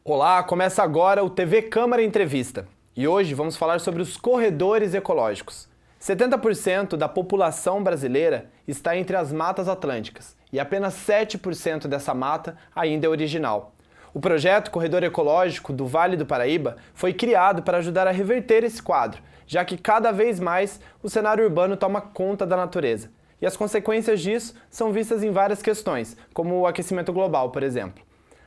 Olá, começa agora o TV Câmara Entrevista. E hoje vamos falar sobre os corredores ecológicos. 70% da população brasileira está entre as matas atlânticas e apenas 7% dessa mata ainda é original. O projeto Corredor Ecológico do Vale do Paraíba foi criado para ajudar a reverter esse quadro, já que cada vez mais o cenário urbano toma conta da natureza. E as consequências disso são vistas em várias questões, como o aquecimento global, por exemplo.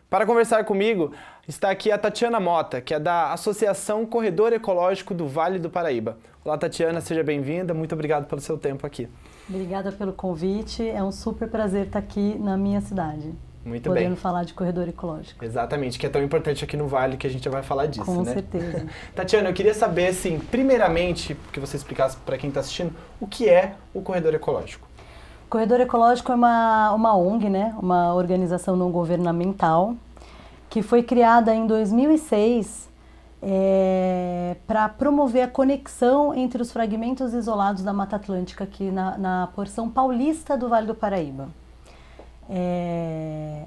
Para conversar comigo, está aqui a Tatiana Mota, que é da Associação Corredor Ecológico do Vale do Paraíba. Olá, Tatiana, seja bem-vinda. Muito obrigado pelo seu tempo aqui. Obrigada pelo convite. É um super prazer estar aqui na minha cidade. Muito bem. Podendo falar de corredor ecológico. Exatamente, que é tão importante aqui no Vale que a gente já vai falar disso, Com né? certeza. Tatiana, eu queria saber, assim, primeiramente, que você explicasse para quem está assistindo, o que é o Corredor Ecológico? O Corredor Ecológico é uma ONG, né? Uma organização não governamental, que foi criada em 2006 para promover a conexão entre os fragmentos isolados da Mata Atlântica aqui na porção paulista do Vale do Paraíba.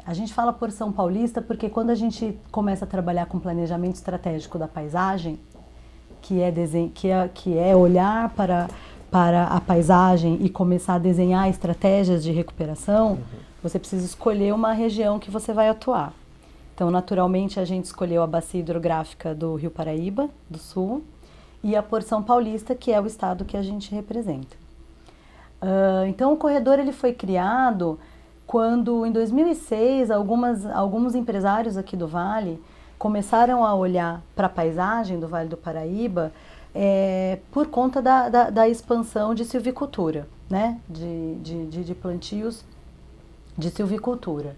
A gente fala porção paulista porque quando a gente começa a trabalhar com planejamento estratégico da paisagem, que é olhar para a paisagem e começar a desenhar estratégias de recuperação, você precisa escolher uma região que você vai atuar. Então, naturalmente, a gente escolheu a bacia hidrográfica do Rio Paraíba, do Sul, e a porção paulista, que é o estado que a gente representa. Então, o corredor ele foi criado quando, em 2006, alguns empresários aqui do Vale começaram a olhar para a paisagem do Vale do Paraíba por conta da expansão de silvicultura, né? de plantios de silvicultura.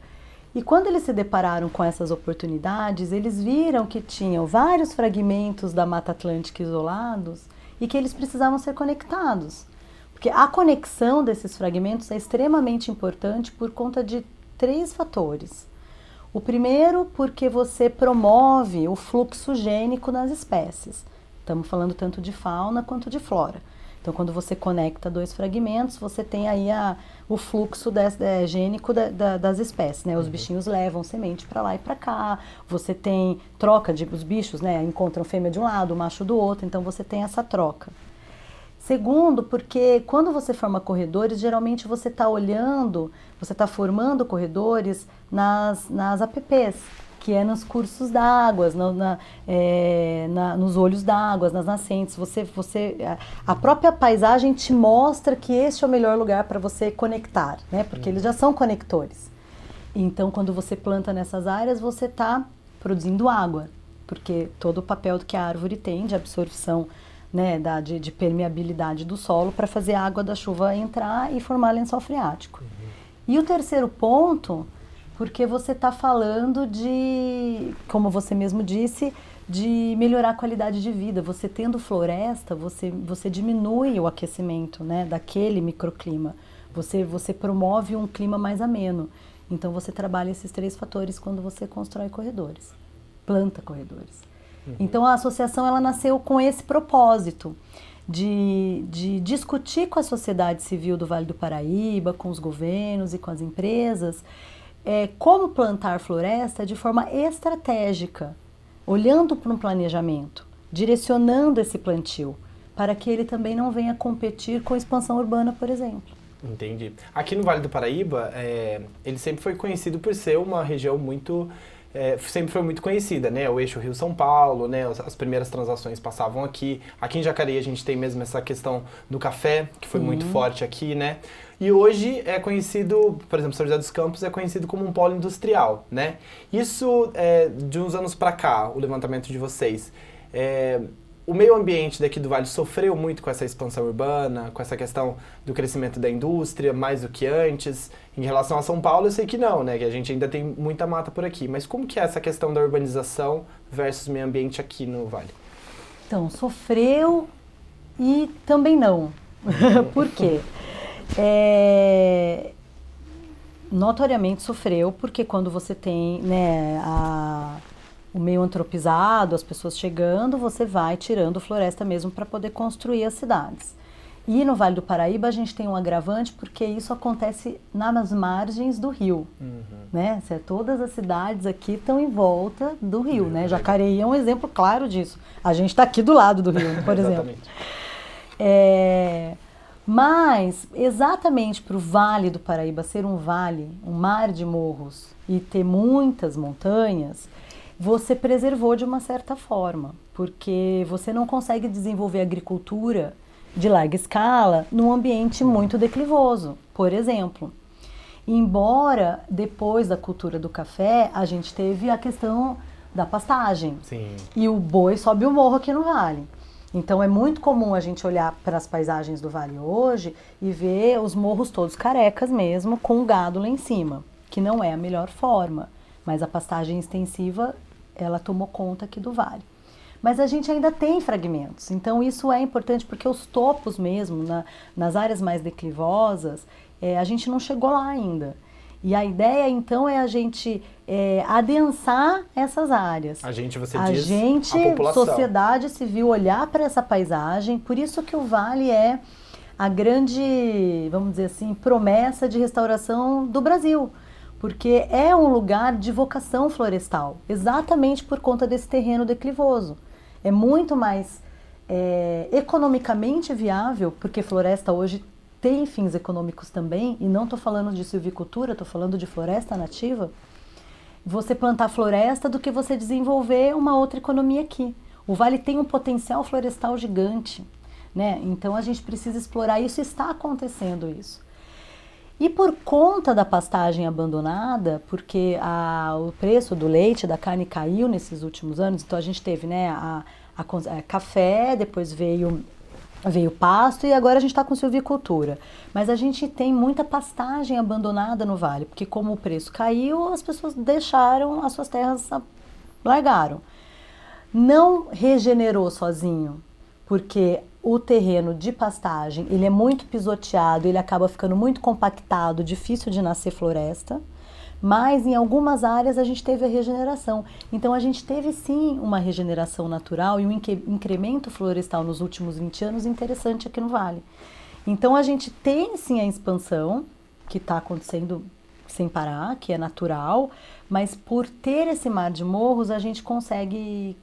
E quando eles se depararam com essas oportunidades, eles viram que tinham vários fragmentos da Mata Atlântica isolados e que eles precisavam ser conectados. Porque a conexão desses fragmentos é extremamente importante por conta de 3 fatores. O primeiro, porque você promove o fluxo gênico nas espécies. Estamos falando tanto de fauna quanto de flora. Então, quando você conecta 2 fragmentos, você tem aí o fluxo gênico das espécies, né? Os bichinhos levam semente para lá e para cá, você tem troca os bichos, né? Encontram fêmea de um lado, macho do outro, então você tem essa troca. Segundo, porque quando você forma corredores, geralmente você está formando corredores nas APPs, que é nos cursos d'água, nos olhos d'água, nas nascentes. A própria paisagem te mostra que este é o melhor lugar para você conectar, né? Porque eles já são conectores. Então, quando você planta nessas áreas, você está produzindo água, porque todo o papel que a árvore tem de absorção, né, de permeabilidade do solo para fazer a água da chuva entrar e formar lençol freático. E o terceiro ponto, porque você está falando como você mesmo disse, de melhorar a qualidade de vida. Você tendo floresta, você diminui o aquecimento, né, daquele microclima. Você promove um clima mais ameno. Então você trabalha esses 3 fatores quando você constrói corredores, planta corredores. Então a associação ela nasceu com esse propósito de discutir com a sociedade civil do Vale do Paraíba, com os governos e com as empresas, como plantar floresta de forma estratégica, olhando para um planejamento, direcionando esse plantio, para que ele também não venha competir com a expansão urbana, por exemplo. Entendi. Aqui no Vale do Paraíba, ele sempre foi conhecido por ser uma região sempre foi muito conhecida, né? O eixo Rio-São Paulo, né? As primeiras transações passavam aqui. Aqui em Jacareí a gente tem mesmo essa questão do café, que foi muito forte aqui, né? E hoje é conhecido, por exemplo, São José dos Campos é conhecido como um polo industrial, né? Isso, de uns anos para cá, o levantamento de vocês, o meio ambiente daqui do Vale sofreu muito com essa expansão urbana, com essa questão do crescimento da indústria, mais do que antes. Em relação a São Paulo, eu sei que não, né? Que a gente ainda tem muita mata por aqui. Mas como que é essa questão da urbanização versus meio ambiente aqui no Vale? Então, sofreu e também não. Por quê? Notoriamente sofreu, porque quando você tem, né, o meio antropizado, as pessoas chegando, você vai tirando floresta mesmo para poder construir as cidades. E no Vale do Paraíba a gente tem um agravante porque isso acontece nas margens do rio, né? Todas as cidades aqui estão em volta do rio, né? Jacareí é um exemplo claro disso. A gente está aqui do lado do rio, por exemplo. Mas, exatamente para o Vale do Paraíba ser um vale, um mar de morros e ter muitas montanhas, você preservou de uma certa forma, porque você não consegue desenvolver agricultura de larga escala num ambiente muito declivoso, por exemplo. Embora depois da cultura do café, a gente teve a questão da pastagem. Sim. E o boi sobe o morro aqui no vale. Então é muito comum a gente olhar para as paisagens do vale hoje e ver os morros todos carecas mesmo, com o gado lá em cima, que não é a melhor forma, mas a pastagem extensiva, ela tomou conta aqui do vale. Mas a gente ainda tem fragmentos, então isso é importante porque os topos mesmo, nas áreas mais declivosas, a gente não chegou lá ainda. E a ideia então é a gente adensar essas áreas. A gente, você a diz, gente, a população. Sociedade civil, olhar para essa paisagem, por isso que o vale é a grande, vamos dizer assim, promessa de restauração do Brasil. Porque é um lugar de vocação florestal, exatamente por conta desse terreno declivoso. É muito mais economicamente viável, porque floresta hoje tem fins econômicos também, e não estou falando de silvicultura, estou falando de floresta nativa, você plantar floresta do que você desenvolver uma outra economia aqui. O vale tem um potencial florestal gigante, né? Então a gente precisa explorar isso, está acontecendo isso. E por conta da pastagem abandonada, porque o preço do leite, da carne caiu nesses últimos anos, então a gente teve, né, a café, depois veio pasto e agora a gente está com silvicultura. Mas a gente tem muita pastagem abandonada no vale, porque como o preço caiu, as pessoas deixaram as suas terras, largaram. Não regenerou sozinho, porque o terreno de pastagem, ele é muito pisoteado, ele acaba ficando muito compactado, difícil de nascer floresta, mas em algumas áreas a gente teve a regeneração. Então a gente teve sim uma regeneração natural e um incremento florestal nos últimos 20 anos interessante aqui no Vale. Então a gente tem sim a expansão, que está acontecendo sem parar, que é natural, mas por ter esse mar de morros a gente consegue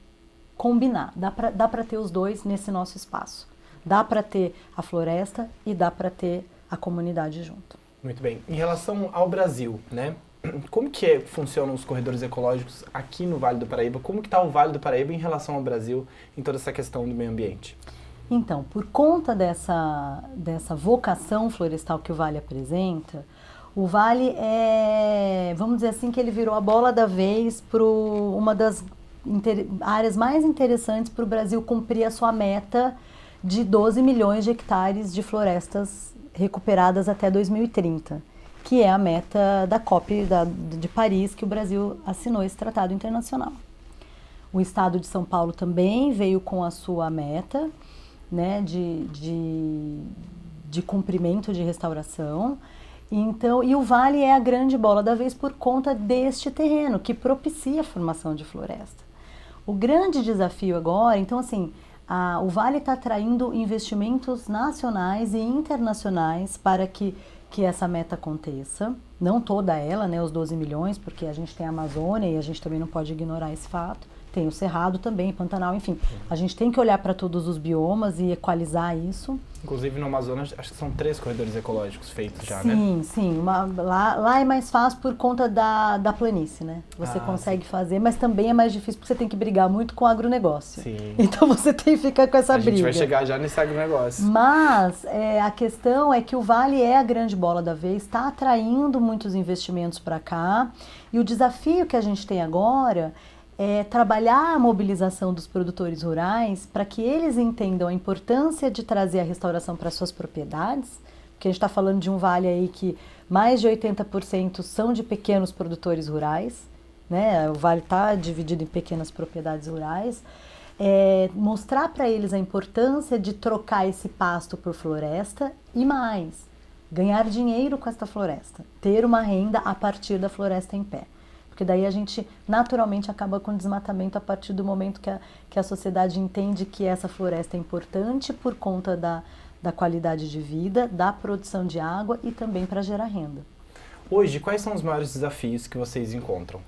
combinar, dá para ter os dois nesse nosso espaço. Dá para ter a floresta e dá para ter a comunidade junto. Muito bem. Em relação ao Brasil, né? Como que funcionam os corredores ecológicos aqui no Vale do Paraíba? Como que está o Vale do Paraíba em relação ao Brasil em toda essa questão do meio ambiente? Então, por conta dessa vocação florestal que o Vale apresenta, o Vale vamos dizer assim, que ele virou a bola da vez para uma das áreas mais interessantes para o Brasil cumprir a sua meta de 12 milhões de hectares de florestas recuperadas até 2030, que é a meta da COP de Paris, que o Brasil assinou esse tratado internacional. O estado de São Paulo também veio com a sua meta, né, de cumprimento de restauração. Então, e o Vale é a grande bola da vez por conta deste terreno, que propicia a formação de floresta. O grande desafio agora, então assim, o Vale está atraindo investimentos nacionais e internacionais para que essa meta aconteça. Não toda ela, né, os 12 milhões, porque a gente tem a Amazônia e a gente também não pode ignorar esse fato. Tem o Cerrado também, Pantanal, enfim. A gente tem que olhar para todos os biomas e equalizar isso. Inclusive no Amazonas, acho que são 3 corredores ecológicos feitos já, sim, né? Sim, lá é mais fácil por conta da planície, né? Você consegue fazer, mas também é mais difícil porque você tem que brigar muito com o agronegócio. Sim. Então você tem que ficar com essa briga. A gente vai chegar já nesse agronegócio. Mas a questão é que o Vale é a grande bola da vez, está atraindo muitos investimentos para cá. E o desafio que a gente tem agora é trabalhar a mobilização dos produtores rurais para que eles entendam a importância de trazer a restauração para suas propriedades, porque a gente está falando de um vale aí que mais de 80% são de pequenos produtores rurais, né? O vale está dividido em pequenas propriedades rurais. Mostrar para eles a importância de trocar esse pasto por floresta e mais, ganhar dinheiro com esta floresta, ter uma renda a partir da floresta em pé. Porque daí a gente naturalmente acaba com o desmatamento a partir do momento que a sociedade entende que essa floresta é importante por conta da da qualidade de vida, da produção de água e também para gerar renda. Hoje, quais são os maiores desafios que vocês encontram?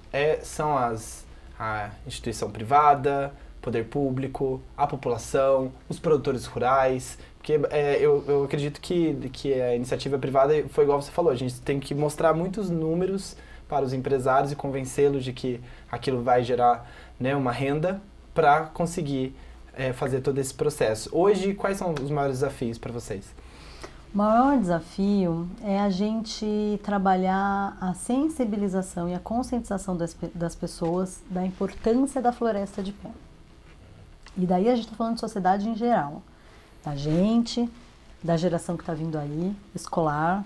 São a instituição privada, poder público, a população, os produtores rurais? Porque eu acredito que a iniciativa privada foi igual você falou, a gente tem que mostrar muitos números para os empresários e convencê-los de que aquilo vai gerar, né, uma renda para conseguir fazer todo esse processo. Hoje, quais são os maiores desafios para vocês? O maior desafio é a gente trabalhar a sensibilização e a conscientização das pessoas da importância da floresta de pé. E daí a gente está falando de sociedade em geral, da gente, da geração que está vindo aí, escolar,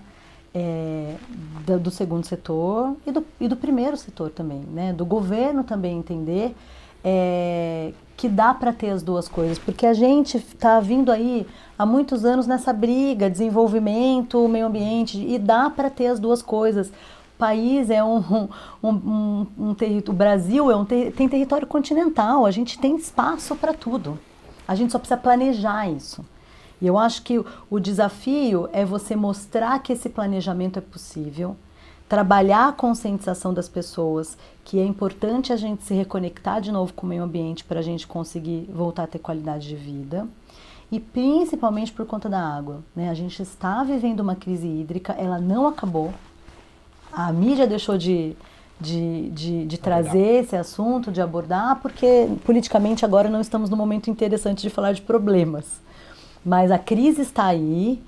do segundo setor e do primeiro setor também, né? Do governo também entender que dá para ter as duas coisas, porque a gente está vindo aí há muitos anos nessa briga, desenvolvimento, meio ambiente, e dá para ter as duas coisas. O país é o Brasil tem território continental, a gente tem espaço para tudo. A gente só precisa planejar isso. E eu acho que o desafio é você mostrar que esse planejamento é possível, trabalhar a conscientização das pessoas, que é importante a gente se reconectar de novo com o meio ambiente para a gente conseguir voltar a ter qualidade de vida. E principalmente por conta da água, né? A gente está vivendo uma crise hídrica, ela não acabou. A mídia deixou de trazer esse assunto, de abordar, porque politicamente agora não estamos no momento interessante de falar de problemas. Mas a crise está aí,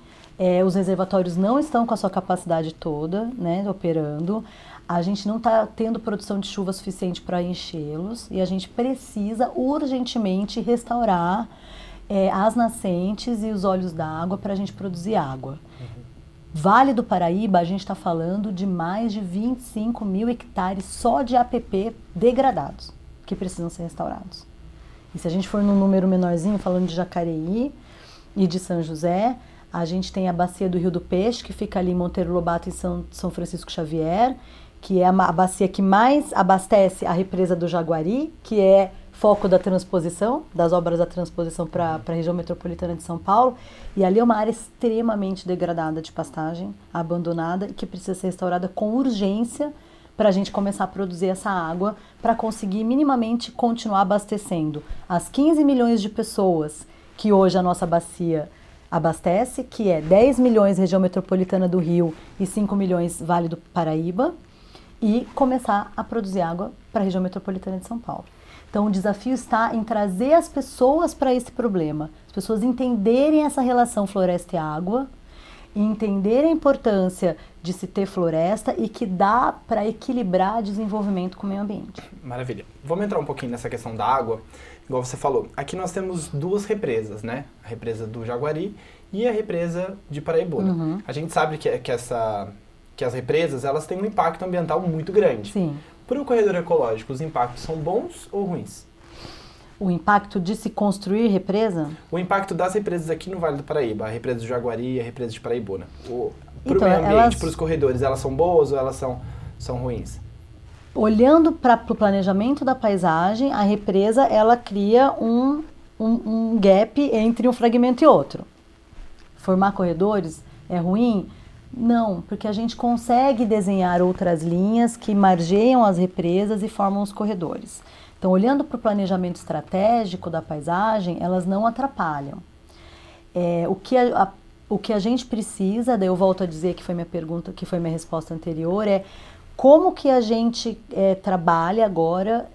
os reservatórios não estão com a sua capacidade toda, né, operando. A gente não está tendo produção de chuva suficiente para enchê-los e a gente precisa urgentemente restaurar as nascentes e os olhos d'água para a gente produzir água. Vale do Paraíba, a gente está falando de mais de 25 mil hectares só de APP degradados, que precisam ser restaurados. E se a gente for num número menorzinho, falando de Jacareí e de São José, a gente tem a bacia do Rio do Peixe, que fica ali em Monteiro Lobato e São Francisco Xavier, que é a bacia que mais abastece a represa do Jaguari, que é foco da transposição, das obras da transposição para a região metropolitana de São Paulo. E ali é uma área extremamente degradada de pastagem, abandonada, e que precisa ser restaurada com urgência para a gente começar a produzir essa água, para conseguir minimamente continuar abastecendo as 15 milhões de pessoas que hoje a nossa bacia abastece, que é 10 milhões região metropolitana do Rio e 5 milhões Vale do Paraíba, e começar a produzir água para a região metropolitana de São Paulo. Então o desafio está em trazer as pessoas para esse problema, as pessoas entenderem essa relação floresta e água, e entenderem a importância de se ter floresta e que dá para equilibrar desenvolvimento com o meio ambiente. Maravilha. Vamos entrar um pouquinho nessa questão da água. Igual você falou, aqui nós temos duas represas, né? A represa do Jaguari e a represa de Paraibuna. Uhum. A gente sabe que as represas, elas têm um impacto ambiental muito grande. Sim. Para o corredor ecológico, os impactos são bons ou ruins? O impacto de se construir represa? O impacto das represas aqui no Vale do Paraíba, a represa do Jaguari e a represa de Paraibuna. Para o Então, meio ambiente, para os corredores, elas são boas ou elas são ruins? Olhando para o planejamento da paisagem, a represa ela cria um gap entre um fragmento e outro. Formar corredores é ruim? Não, porque a gente consegue desenhar outras linhas que margeiam as represas e formam os corredores. Então, olhando para o planejamento estratégico da paisagem, elas não atrapalham. O que a gente precisa, daí eu volto a dizer que foi minha pergunta, que foi minha resposta anterior, é como que a gente trabalha agora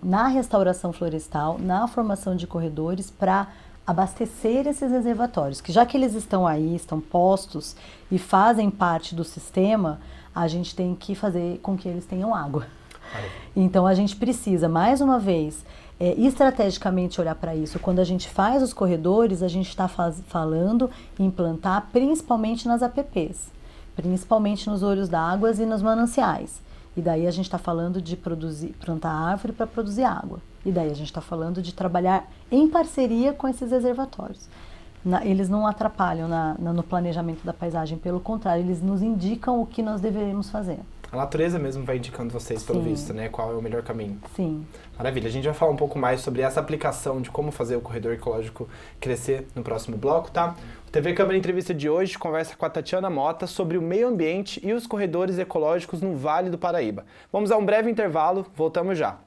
na restauração florestal, na formação de corredores para abastecer esses reservatórios, que já que eles estão aí, estão postos e fazem parte do sistema, a gente tem que fazer com que eles tenham água. Então a gente precisa, mais uma vez, estrategicamente olhar para isso. Quando a gente faz os corredores, a gente está falando em implantar principalmente nas APPs, principalmente nos olhos d'água e nos mananciais. E daí a gente está falando de plantar árvore para produzir água. E daí a gente está falando de trabalhar em parceria com esses reservatórios. Eles não atrapalham no planejamento da paisagem, pelo contrário, eles nos indicam o que nós deveremos fazer. A natureza mesmo vai indicando vocês, pelo Sim. visto, né? Qual é o melhor caminho. Sim. Maravilha. A gente vai falar um pouco mais sobre essa aplicação de como fazer o corredor ecológico crescer no próximo bloco, tá? O TV Câmara Entrevista de hoje conversa com a Tatiana Mota sobre o meio ambiente e os corredores ecológicos no Vale do Paraíba. Vamos a um breve intervalo, voltamos já.